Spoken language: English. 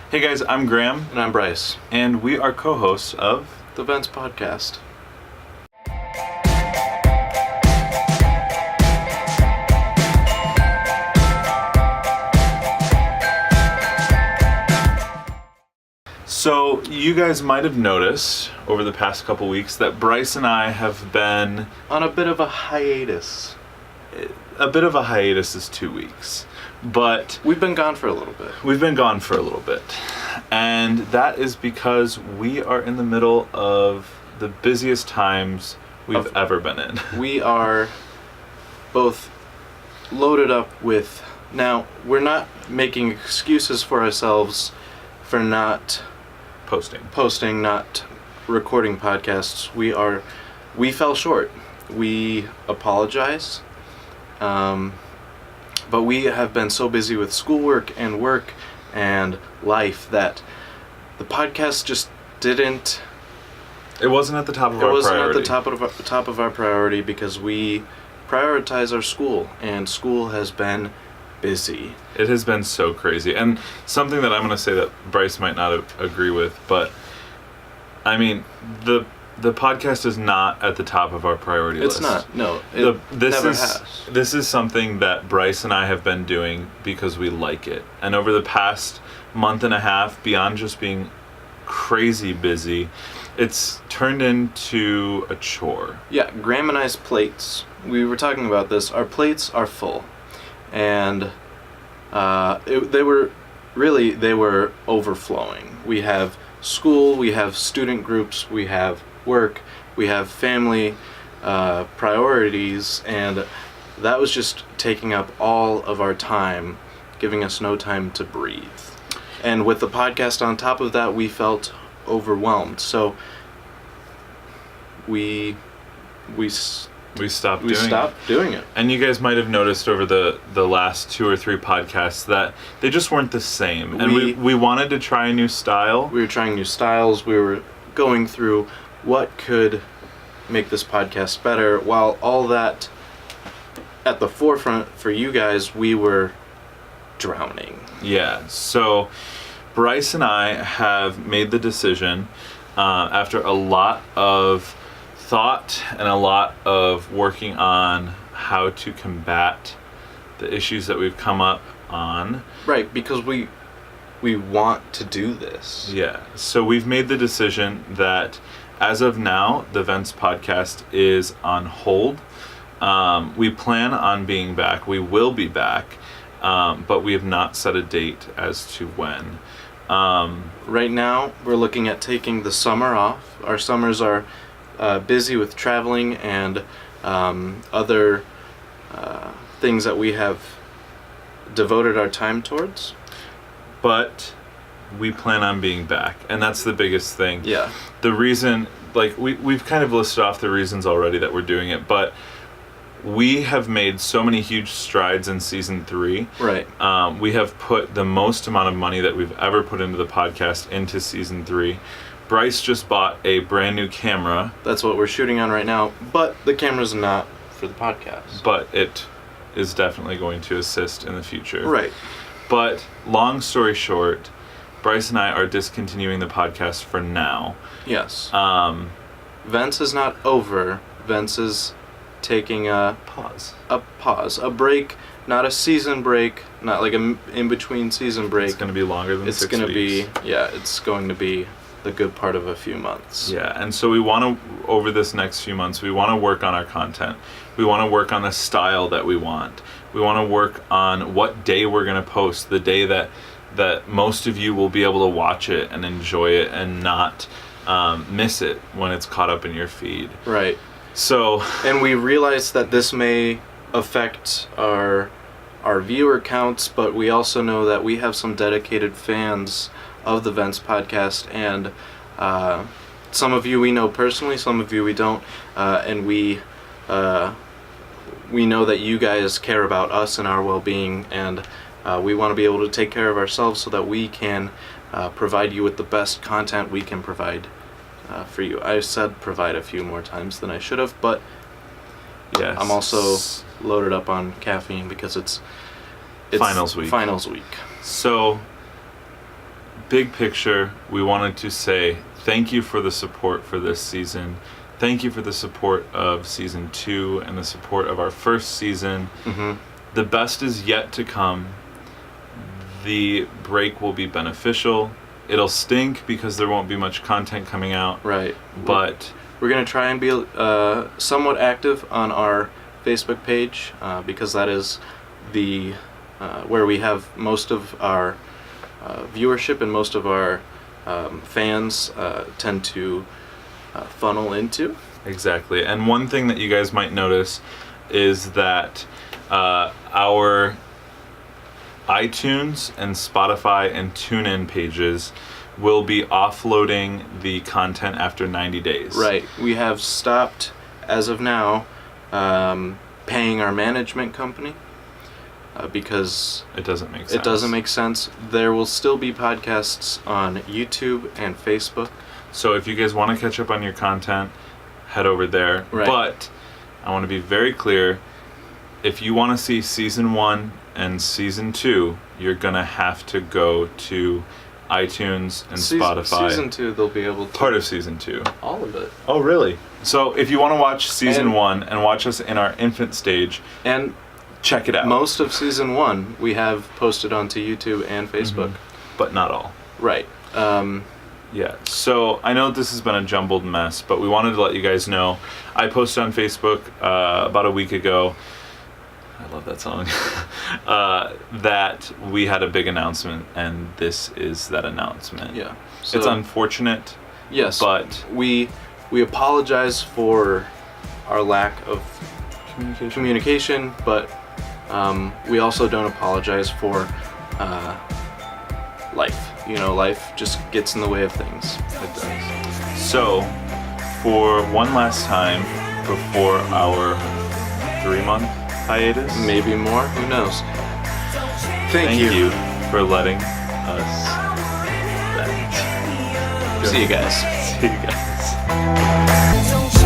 Hey guys, I'm Graham. And I'm Bryce. And we are co-hosts of The Vents Podcast. So, you guys might have noticed over the past couple weeks that Bryce and I have been on a bit of a hiatus. A bit of a hiatus is 2 weeks, but we've been gone for a little bit. And that is because we are in the middle of the busiest times we've ever been in. We are both loaded up with... Now, we're not making excuses for ourselves for not posting, not recording podcasts. We fell short. We apologize. But we have been so busy with schoolwork and work and life that the podcast just didn't... It wasn't at the top of our priority. It wasn't at the top of our priority because we prioritize our school, and school has been busy. It has been so crazy. And something that I'm going to say that Bryce might not agree with, but I mean, the podcast is not at the top of our priority list. It's not. No, This is something that Bryce and I have been doing because we like it. And over the past month and a half, beyond just being crazy busy, it's turned into a chore. Yeah, Graham and I's plates. We were talking about this. Our plates are full. And they were overflowing. We have school, we have student groups, we have work, we have family priorities, and that was just taking up all of our time, giving us no time to breathe. And with the podcast on top of that, we felt overwhelmed. So we stopped doing it. And you guys might have noticed over the last 2 or 3 podcasts that they just weren't the same. And we wanted to try a new style. We were trying new styles. We were going through what could make this podcast better. While all that at the forefront for you guys, we were drowning. Yeah. So Bryce and I have made the decision after a lot of thought and a lot of working on how to combat the issues that we've come up on. Right, because we want to do this. Yeah. So we've made the decision that as of now, the Vents Podcast is on hold. We plan on being back. We will be back, but we have not set a date as to when. Right now, we're looking at taking the summer off. Our summers are busy with traveling and other things that we have devoted our time towards. But we plan on being back, and that's the biggest thing. Yeah. The reason, we've kind of listed off the reasons already that we're doing it, but we have made so many huge strides in season 3. Right. We have put the most amount of money that we've ever put into the podcast into season 3. Bryce just bought a brand new camera. That's what we're shooting on right now, but the camera's not for the podcast. But it is definitely going to assist in the future. Right. But long story short, Bryce and I are discontinuing the podcast for now. Yes. Vents is not over. Vents is taking a pause, a break, not a season break, not like an in-between season break. It's going to be longer than 6 weeks. It's going to be the good part of a few months. Yeah, and so we want to, over this next few months, we want to work on our content. We want to work on the style that we want. We want to work on what day we're going to post, the day that most of you will be able to watch it and enjoy it and not miss it when it's caught up in your feed. Right. So, and we realize that this may affect our viewer counts, but we also know that we have some dedicated fans of the Vents Podcast, and some of you we know personally, some of you we don't, and we know that you guys care about us and our well-being, and we want to be able to take care of ourselves so that we can provide you with the best content we can provide for you. I said provide a few more times than I should have, but yes. I'm also loaded up on caffeine because it's finals week. Finals week. So big picture, we wanted to say thank you for the support for this season. Thank you for the support of season 2 and the support of our first season. The best is yet to come. The break will be beneficial. It'll stink because there won't be much content coming out. Right. But we're going to try and be somewhat active on our Facebook page because that is the where we have most of our viewership and most of our fans tend to funnel into. Exactly. And one thing that you guys might notice is that our iTunes and Spotify and TuneIn pages will be offloading the content after 90 days. Right. We have stopped, as of now, paying our management company because it doesn't make sense. It doesn't make sense. There will still be podcasts on YouTube and Facebook. So if you guys want to catch up on your content, head over there. Right. But I want to be very clear. If you want to see season 1 and season 2, you're going to have to go to iTunes and Spotify. Season 2, they'll be able to. Part of season 2. All of it. Oh, really? So if you want to watch season 1 and watch us in our infant stage, and check it out. Most of season 1 we have posted onto YouTube and Facebook. But not all. Right. Yeah, so I know this has been a jumbled mess, but we wanted to let you guys know. I posted on Facebook about a week ago, I love that song, that we had a big announcement, and this is that announcement. Yeah. So, it's unfortunate. Yes. But we apologize for our lack of communication, but we also don't apologize for life. You know, life just gets in the way of things. It does. So, for one last time before our 3-month hiatus, maybe more, who knows? Thank you for letting us vent. See you guys. See you guys.